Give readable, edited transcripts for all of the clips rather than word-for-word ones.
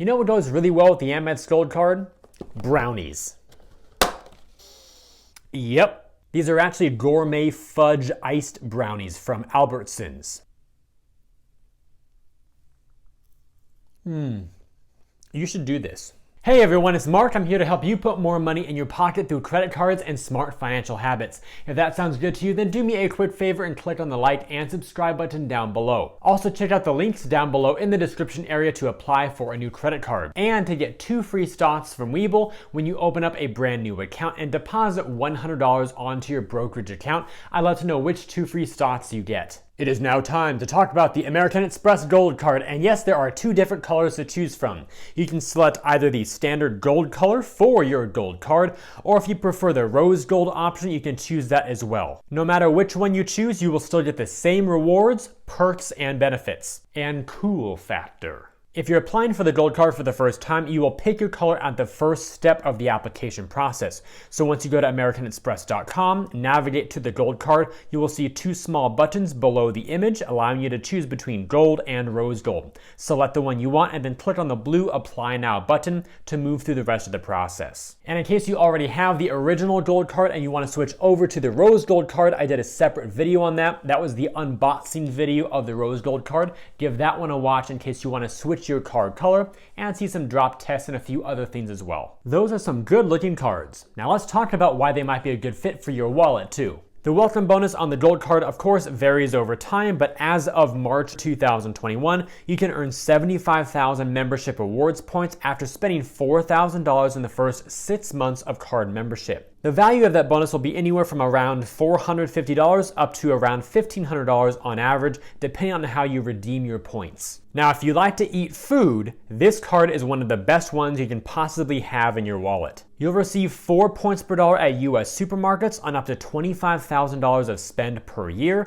You know what goes really well with the Amex Gold card? Brownies. Yep, these are actually gourmet fudge iced brownies from Albertsons. You should do this. Hey everyone, it's Mark. I'm here to help you put more money in your pocket through credit cards and smart financial habits. If that sounds good to you, then do me a quick favor and click on the like and subscribe button down below. Also check out the links down below in the description area to apply for a new credit card and to get 2 free stocks from Webull when you open up a brand new account and deposit $100 onto your brokerage account. I'd love to know which 2 free stocks you get. It is now time to talk about the American Express Gold card, and yes, there are 2 different colors to choose from. You can select either the standard gold color for your gold card, or if you prefer the rose gold option, you can choose that as well. No matter which one you choose, you will still get the same rewards, perks, and benefits. And cool factor. If you're applying for the gold card for the first time, you will pick your color at the first step of the application process. So once you go to americanexpress.com, navigate to the gold card, you will see 2 small buttons below the image, allowing you to choose between gold and rose gold. Select the one you want and then click on the blue Apply Now button to move through the rest of the process. And in case you already have the original gold card and you want to switch over to the rose gold card, I did a separate video on that. That was the unboxing video of the rose gold card. Give that one a watch in case you want to switch your card color and see some drop tests and a few other things as well. Those are some good looking cards. Now let's talk about why they might be a good fit for your wallet too. The welcome bonus on the gold card of course varies over time, but as of March 2021, you can earn 75,000 membership rewards points after spending $4,000 in the first 6 months of card membership. The value of that bonus will be anywhere from around $450 up to around $1,500 on average, depending on how you redeem your points. Now, if you like to eat food, this card is one of the best ones you can possibly have in your wallet. You'll receive 4 points per dollar at US supermarkets on up to $25,000 of spend per year.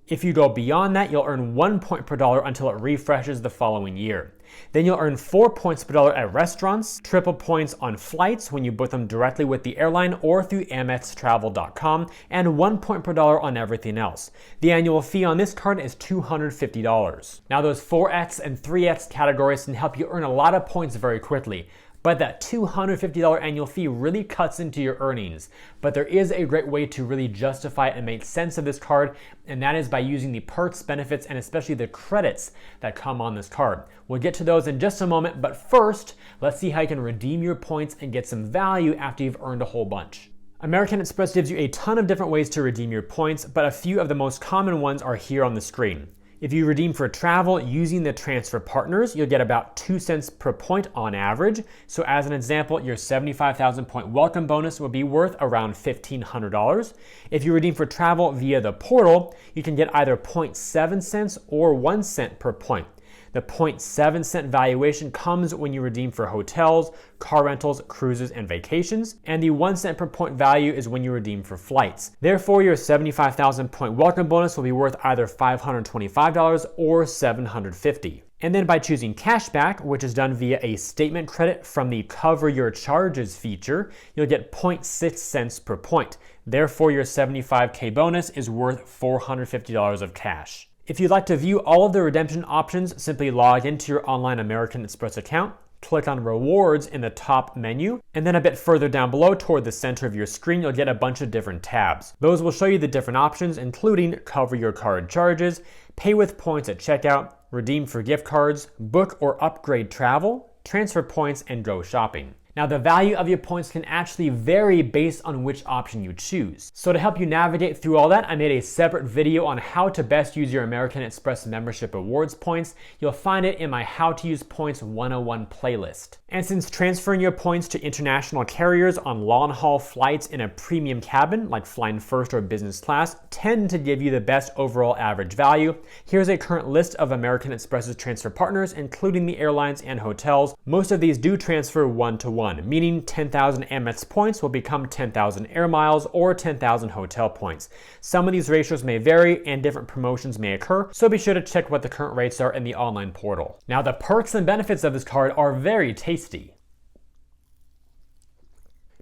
If you go beyond that, you'll earn 1 point per dollar until it refreshes the following year. Then you'll earn 4 points per dollar at restaurants, triple points on flights when you book them directly with the airline or through amextravel.com, and 1 point per dollar on everything else. The annual fee on this card is $250. Now those 4X and 3X categories can help you earn a lot of points very quickly. But that $250 annual fee really cuts into your earnings. But there is a great way to really justify it and make sense of this card, and that is by using the perks, benefits, and especially the credits that come on this card. We'll get to those in just a moment, but first, let's see how you can redeem your points and get some value after you've earned a whole bunch. American Express gives you a ton of different ways to redeem your points, but a few of the most common ones are here on the screen. If you redeem for travel using the Transfer Partners, you'll get about 2 cents per point on average. So as an example, your 75,000 point welcome bonus will be worth around $1,500. If you redeem for travel via the portal, you can get either 0.7 cents or 1 cent per point. The 0.7 cent valuation comes when you redeem for hotels, car rentals, cruises, and vacations, and the 1 cent per point value is when you redeem for flights. Therefore, your 75,000 point welcome bonus will be worth either $525 or $750. And then by choosing cashback, which is done via a statement credit from the Cover Your Charges feature, you'll get 0.6 cents per point. Therefore, your 75K bonus is worth $450 of cash. If you'd like to view all of the redemption options, simply log into your online American Express account, click on Rewards in the top menu, and then a bit further down below toward the center of your screen, you'll get a bunch of different tabs. Those will show you the different options, including Cover Your Card Charges, Pay with Points at Checkout, Redeem for Gift Cards, Book or Upgrade Travel, Transfer Points, and Go Shopping. Now the value of your points can actually vary based on which option you choose. So to help you navigate through all that, I made a separate video on how to best use your American Express membership rewards points. You'll find it in my How to Use Points 101 playlist. And since transferring your points to international carriers on long-haul flights in a premium cabin, like flying first or business class, tend to give you the best overall average value, here's a current list of American Express's transfer partners, including the airlines and hotels. Most of these do transfer one-to-one, meaning 10,000 Amex points will become 10,000 air miles or 10,000 hotel points. Some of these ratios may vary and different promotions may occur, so be sure to check what the current rates are in the online portal. Now the perks and benefits of this card are very tasty.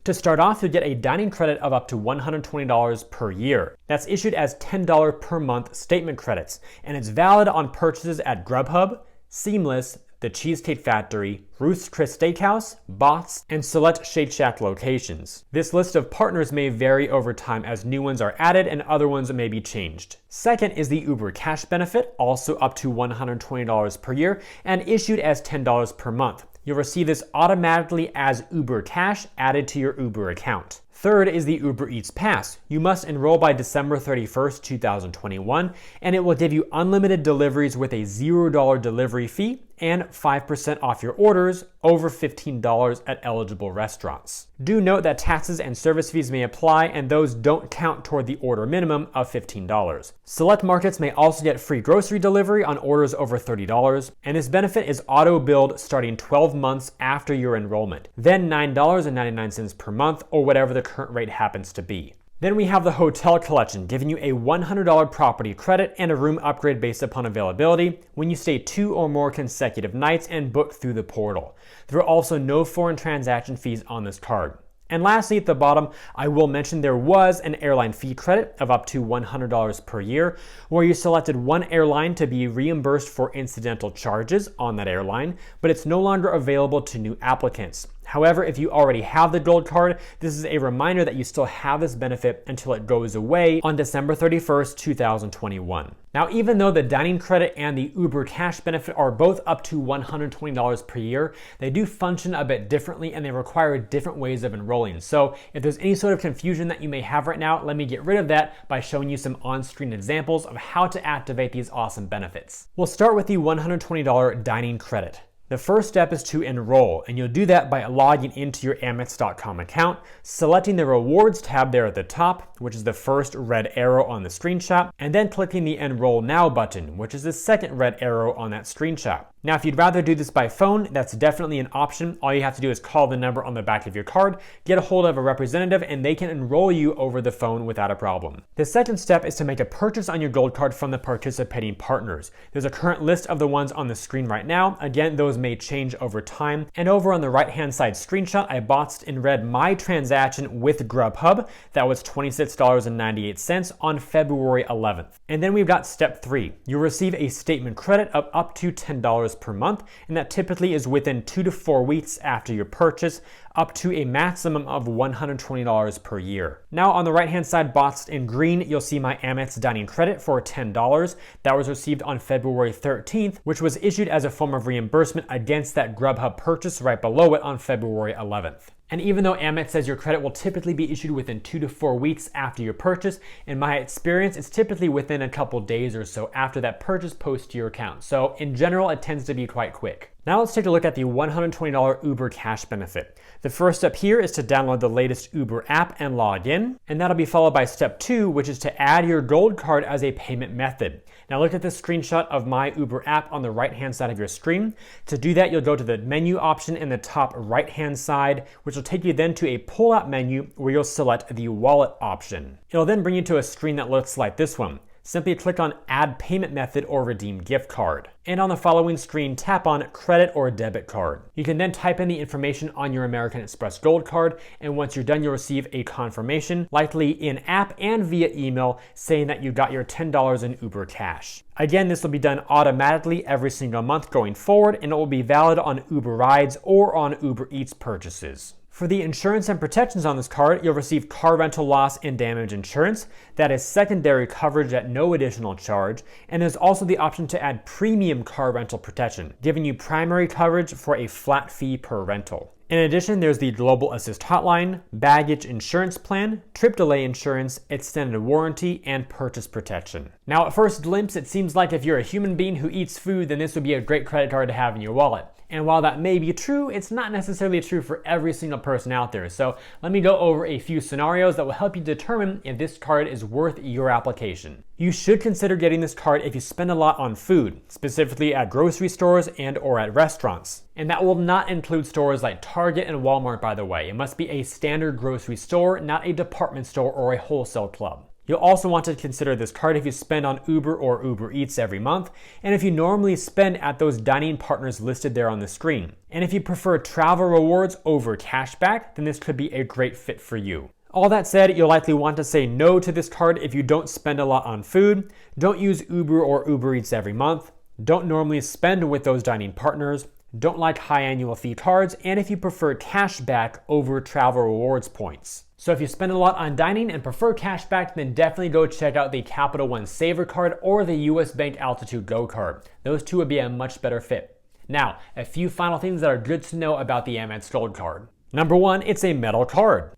To start off, you'll get a dining credit of up to $120 per year. That's issued as $10 per month statement credits, and it's valid on purchases at Grubhub, Seamless, the Cheesecake Factory, Ruth's Chris Steakhouse, Bots, and select Shake Shack locations. This list of partners may vary over time as new ones are added and other ones may be changed. Second is the Uber Cash benefit, also up to $120 per year and issued as $10 per month. You'll receive this automatically as Uber Cash added to your Uber account. Third is the Uber Eats Pass. You must enroll by December 31st, 2021, and it will give you unlimited deliveries with a $0 delivery fee and 5% off your orders over $15 at eligible restaurants. Do note that taxes and service fees may apply, and those don't count toward the order minimum of $15. Select markets may also get free grocery delivery on orders over $30, and this benefit is auto-billed starting 12 months after your enrollment, then $9.99 per month or whatever the current rate happens to be. Then we have the hotel collection, giving you a $100 property credit and a room upgrade based upon availability when you stay 2 or more consecutive nights and book through the portal. There are also no foreign transaction fees on this card. And lastly, at the bottom, I will mention there was an airline fee credit of up to $100 per year, where you selected one airline to be reimbursed for incidental charges on that airline, but it's no longer available to new applicants. However, if you already have the Gold Card, this is a reminder that you still have this benefit until it goes away on December 31st, 2021. Now, even though the dining credit and the Uber Cash benefit are both up to $120 per year, they do function a bit differently and they require different ways of enrolling. So if there's any sort of confusion that you may have right now, let me get rid of that by showing you some on-screen examples of how to activate these awesome benefits. We'll start with the $120 dining credit. The first step is to enroll, and you'll do that by logging into your Amex.com account, selecting the Rewards tab there at the top, which is the first red arrow on the screenshot, and then clicking the Enroll Now button, which is the second red arrow on that screenshot. Now, if you'd rather do this by phone, that's definitely an option. All you have to do is call the number on the back of your card, get a hold of a representative, and they can enroll you over the phone without a problem. The second step is to make a purchase on your Gold Card from the participating partners. There's a current list of the ones on the screen right now. Again, those may change over time. And over on the right-hand side screenshot, I boxed in red my transaction with Grubhub. That was $26.98 on February 11th. And then we've got step 3. You'll receive a statement credit of up to $10 per month, and that typically is within 2 to 4 weeks after your purchase, up to a maximum of $120 per year. Now on the right hand side boxed in green, you'll see my Amex dining credit for $10 that was received on February 13th, which was issued as a form of reimbursement against that Grubhub purchase right below it on February 11th. And even though Amex says your credit will typically be issued within 2 to 4 weeks after your purchase, in my experience, it's typically within a couple days or so after that purchase post to your account. So in general, it tends to be quite quick. Now let's take a look at the $120 Uber Cash benefit. The first step here is to download the latest Uber app and log in, and that'll be followed by step 2, which is to add your Gold Card as a payment method. Now look at this screenshot of my Uber app on the right-hand side of your screen. To do that, you'll go to the menu option in the top right-hand side, which will take you then to a pull-out menu where you'll select the wallet option. It'll then bring you to a screen that looks like this one. Simply click on Add Payment Method or Redeem Gift Card. And on the following screen, tap on Credit or Debit Card. You can then type in the information on your American Express Gold Card, and once you're done, you'll receive a confirmation, likely in-app and via email, saying that you got your $10 in Uber Cash. Again, this will be done automatically every single month going forward, and it will be valid on Uber Rides or on Uber Eats purchases. For the insurance and protections on this card, you'll receive car rental loss and damage insurance. That is secondary coverage at no additional charge. And there's also the option to add premium car rental protection, giving you primary coverage for a flat fee per rental. In addition, there's the Global Assist Hotline, baggage insurance plan, trip delay insurance, extended warranty, and purchase protection. Now, at first glimpse, it seems like if you're a human being who eats food, then this would be a great credit card to have in your wallet. And while that may be true, it's not necessarily true for every single person out there. So let me go over a few scenarios that will help you determine if this card is worth your application. You should consider getting this card if you spend a lot on food, specifically at grocery stores and or at restaurants. And that will not include stores like Target and Walmart, by the way. It must be a standard grocery store, not a department store or a wholesale club. You'll also want to consider this card if you spend on Uber or Uber Eats every month, and if you normally spend at those dining partners listed there on the screen. And if you prefer travel rewards over cashback, then this could be a great fit for you. All that said, you'll likely want to say no to this card if you don't spend a lot on food, don't use Uber or Uber Eats every month, don't normally spend with those dining partners, don't like high annual fee cards, and if you prefer cashback over travel rewards points. So if you spend a lot on dining and prefer cashback, then definitely go check out the Capital One Saver card or the US Bank Altitude Go card. Those two would be a much better fit. Now, a few final things that are good to know about the Amex Gold card. Number one, it's a metal card.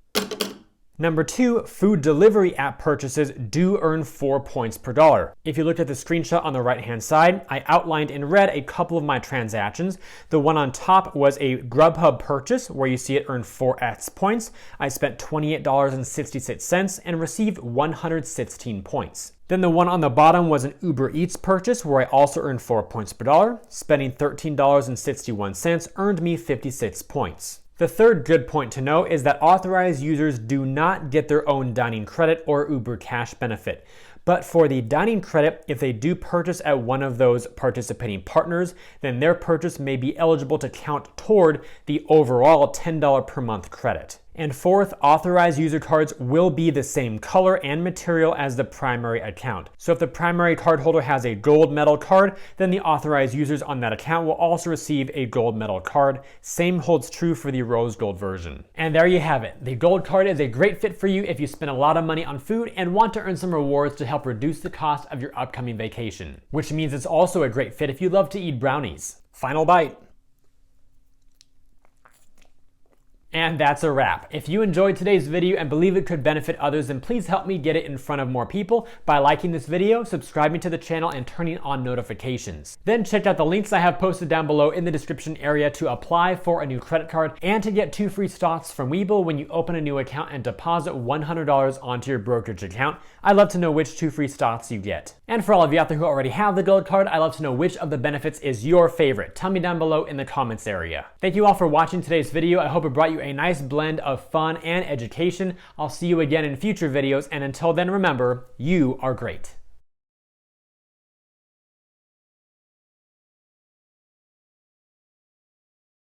Number two, food delivery app purchases do earn 4 points per dollar. If you looked at the screenshot on the right-hand side, I outlined in red a couple of my transactions. The one on top was a Grubhub purchase where you see it earned 4x points. I spent $28.66 and received 116 points. Then the one on the bottom was an Uber Eats purchase where I also earned 4 points per dollar. Spending $13.61 earned me 56 points. The third good point to know is that authorized users do not get their own dining credit or Uber Cash benefit. But for the dining credit, if they do purchase at one of those participating partners, then their purchase may be eligible to count toward the overall $10 per month credit. And fourth, authorized user cards will be the same color and material as the primary account. So if the primary card holder has a gold metal card, then the authorized users on that account will also receive a gold metal card. Same holds true for the rose gold version. And there you have it. The gold card is a great fit for you if you spend a lot of money on food and want to earn some rewards to help reduce the cost of your upcoming vacation. Which means it's also a great fit if you love to eat brownies. Final bite. And that's a wrap. If you enjoyed today's video and believe it could benefit others, then please help me get it in front of more people by liking this video, subscribing to the channel, and turning on notifications. Then check out the links I have posted down below in the description area to apply for a new credit card and to get 2 free stocks from Webull when you open a new account and deposit $100 onto your brokerage account. I'd love to know which 2 free stocks you get. And for all of you out there who already have the gold card, I'd love to know which of the benefits is your favorite. Tell me down below in the comments area. Thank you all for watching today's video. I hope it brought you a nice blend of fun and education. I'll see you again in future videos, and until then, remember, you are great.